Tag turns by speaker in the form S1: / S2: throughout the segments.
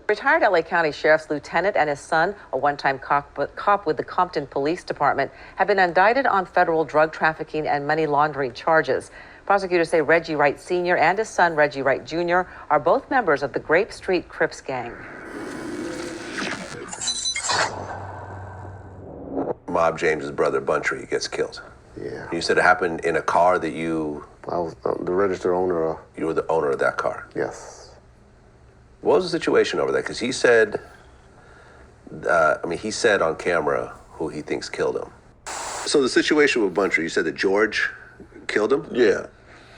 S1: Retired LA County Sheriff's lieutenant and his son, a one-time cop with the Compton Police Department, have been indicted on federal drug trafficking and money laundering charges. Prosecutors say Reggie Wright Sr. and his son, Reggie Wright Jr., are both members of the Grape Street Crips gang.
S2: Mob James's brother, Buntry, gets killed.
S3: Yeah.
S2: You said it happened in a car that you...
S3: I was the registered owner of.
S2: You were the owner of that car?
S3: Yes.
S2: What was the situation over there? Because he said, he said on camera who he thinks killed him. So the situation with Buntry, you said that George killed him?
S4: Yeah.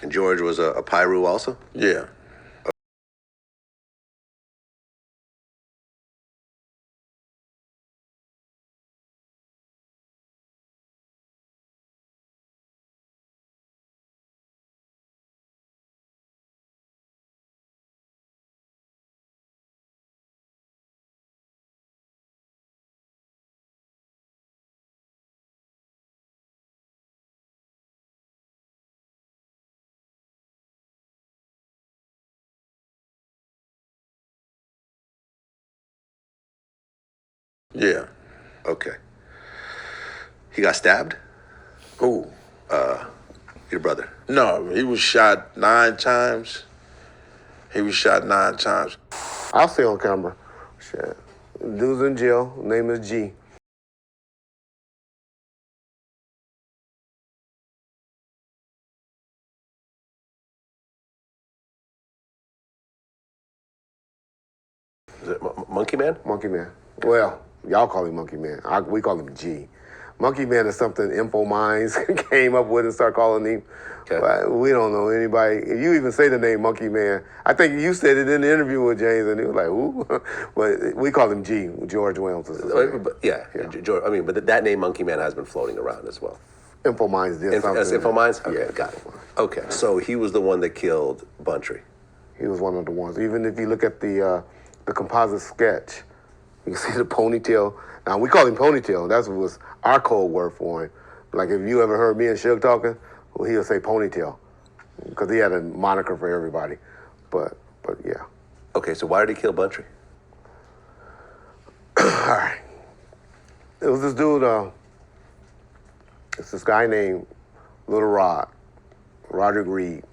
S2: And George was a Pyru also?
S4: Yeah. Yeah.
S2: Okay. He got stabbed?
S4: Who?
S2: Your brother?
S4: No, he was shot 9 times. He was shot 9 times.
S3: I'll see on camera. Shit. Dude's in jail. Name is G.
S2: Is it Monkey Man?
S3: Monkey Man. Well, y'all call him Monkey Man. We call him G. Monkey Man is something Info Minds came up with and started calling him.
S2: Okay.
S3: But we don't know anybody. If you even say the name Monkey Man, I think you said it in the interview with James, and he was like, "Ooh," but we call him G. George Williams is his name.
S2: Yeah. George, but that name Monkey Man has been floating around as well.
S3: Info Minds did something.
S2: That's Info Minds? Okay,
S3: Yeah.
S2: got it. Okay, so he was the one that killed Buntry.
S3: He was one of the ones. Even if you look at the composite sketch, you can see the ponytail. Now, we call him Ponytail. That was our code word for him. Like, if you ever heard me and Suge talking, well, he'll say Ponytail, because he had a moniker for everybody. But yeah.
S2: Okay, so why did he kill Buntry?
S3: All right. It was this dude, it's this guy named Little Rod, Roderick Reed,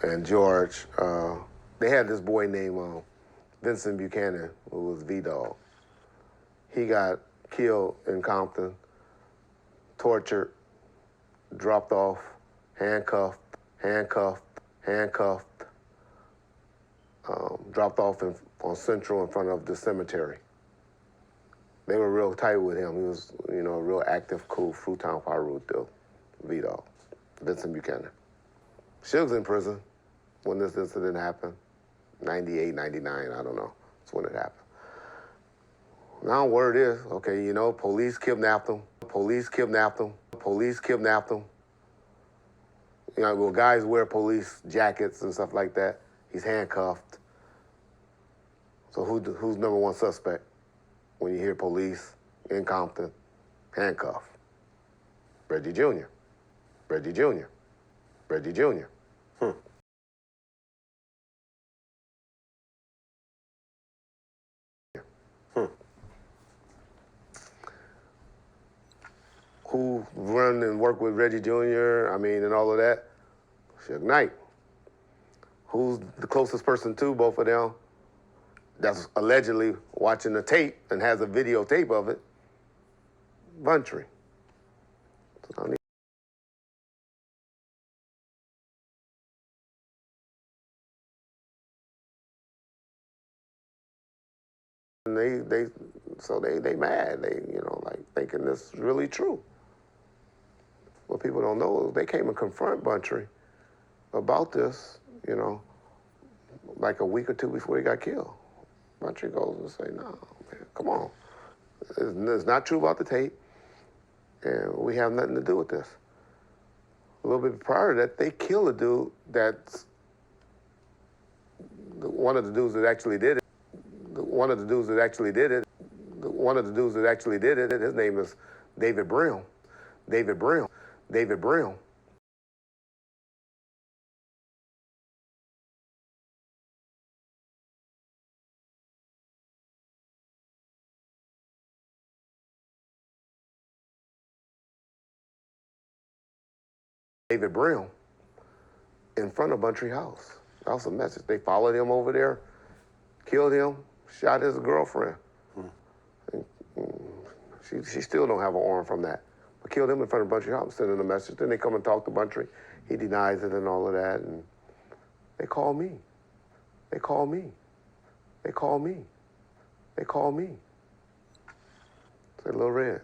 S3: and George. They had this boy named Vincent Buchanan, who was V-Dog. He got killed in Compton, tortured, dropped off, handcuffed, dropped off on Central in front of the cemetery. They were real tight with him. He was, a real active, cool, Fruitown Pyru dude, V-Dog, Vincent Buchanan. Suge's in prison when this incident happened, 98, 99, I don't know. That's when it happened. Now word is, okay, police kidnapped him. Well, guys wear police jackets and stuff like that. He's handcuffed. So who's number one suspect when you hear police in Compton? Handcuffed. Reggie Jr. Who run and work with Reggie Jr., and all of that? Suge Knight. Who's the closest person to both of them that's allegedly watching the tape and has a videotape of it? Buntry. So they mad. They, thinking this is really true. What people don't know is they came and confront Buntry about this, like a week or two before he got killed. Buntry goes and say, "No, man, come on. It's not true about the tape, and we have nothing to do with this." A little bit prior to that, they killed a dude that's one of the dudes that actually did it. His name is David Brim. David Brim in front of Buntry House. That was a message. They followed him over there, killed him, shot his girlfriend. She still don't have an arm from that. But killed him in front of Buntry House, sending a message. Then they come and talk to Buntry. He denies it and all of that. And they call me. They call me. They call me. They call me. Say, Lil Reg,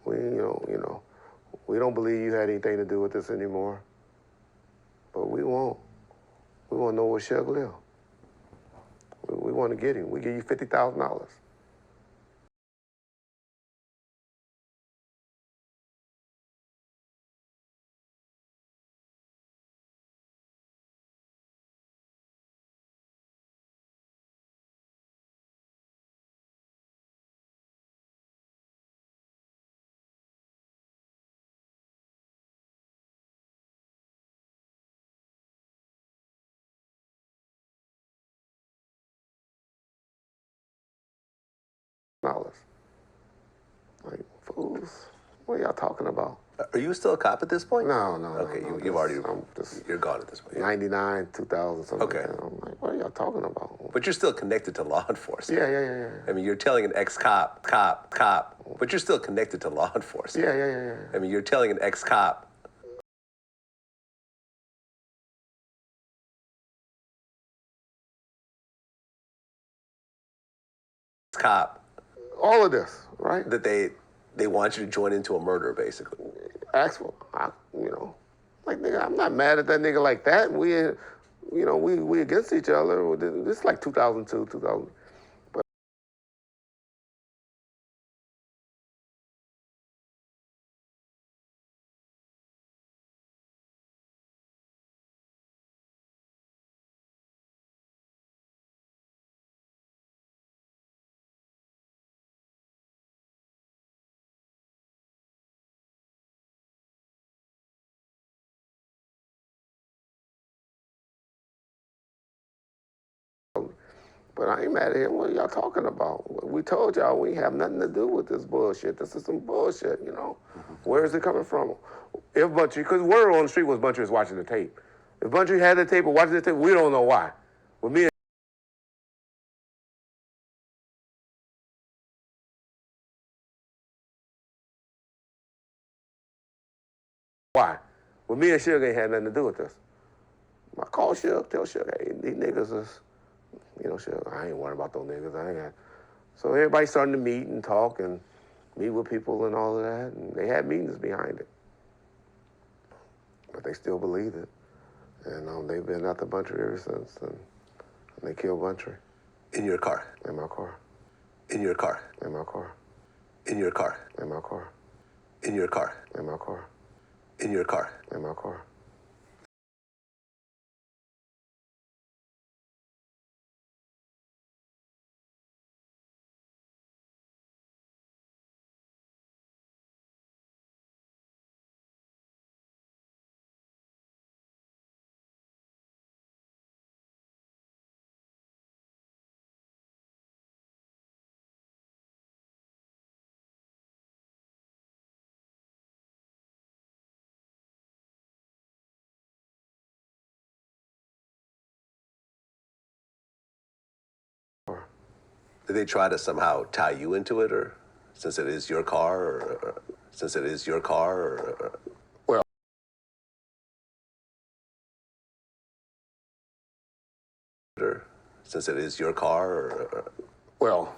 S3: we don't believe you had anything to do with this anymore. But we won't. We want to know where Shug live. We want to get him. We give you $50,000. Like, fools, what are y'all talking about?
S2: Are you still a cop at this point?
S3: No.
S2: Okay,
S3: no,
S2: you've already,
S3: I'm just
S2: you're gone at this point.
S3: 99, 2000, something
S2: Okay.
S3: like that. I'm like, what are y'all talking about?
S2: But you're still connected to law enforcement.
S3: Yeah.
S2: I mean, you're telling an ex-cop, but you're still connected to law enforcement.
S3: Yeah.
S2: I mean, you're telling an ex-cop.
S3: All of this, right?
S2: That they want you to join into a murder, basically.
S3: Actual, like, nigga, I'm not mad at that nigga like that. We against each other. This is like 2002, 2000. But I ain't mad at him. What are y'all talking about? We told y'all we have nothing to do with this bullshit. This is some bullshit, Where is it coming from? If Buntry, because word on the street was Buntry was watching the tape. If Buntry had the tape or watching the tape, we don't know why. With me, why? With me and Suge ain't had nothing to do with this. I call Suge, tell Suge, hey, these niggas is, Suge, I ain't worried about those niggas. I ain't got. So everybody's starting to meet and talk and meet with people and all of that, and they had meetings behind it. But they still believe it. And they've been at the Buntry ever since, and they killed Buntry.
S2: In your car.
S3: In my car.
S2: In your car.
S3: In my car.
S2: In your car.
S3: In my car.
S2: In your car.
S3: In my car.
S2: In your car.
S3: In my car.
S2: Did they try to somehow tie you into it, or since it is your car, or since it is your car, or
S3: Well,
S2: since it is your car, or
S3: well,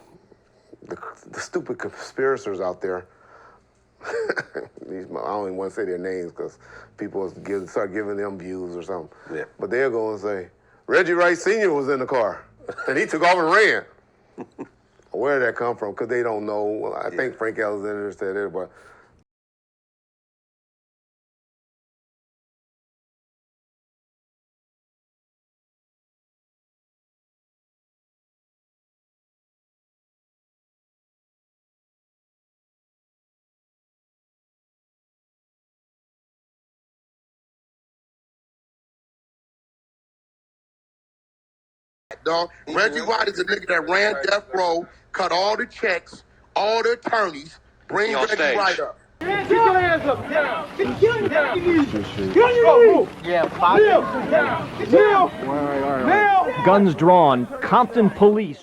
S3: the stupid conspirators out there. I don't even want to say their names because people start giving them views or something.
S2: Yeah.
S3: But they're going to say, Reggie Wright Sr. was in the car, and he took off and ran. Where did that come from? Because they don't know. Well, I think Frank Alexander said it, but
S5: dog. Reggie White is a nigga that ran Death Row, cut all the checks, all the attorneys. Bring Reggie White up.
S6: Get your hands up. Down. Get on your knees. Get on your knees. Yeah, Kneel. Kneel. Kneel. Guns drawn. Compton police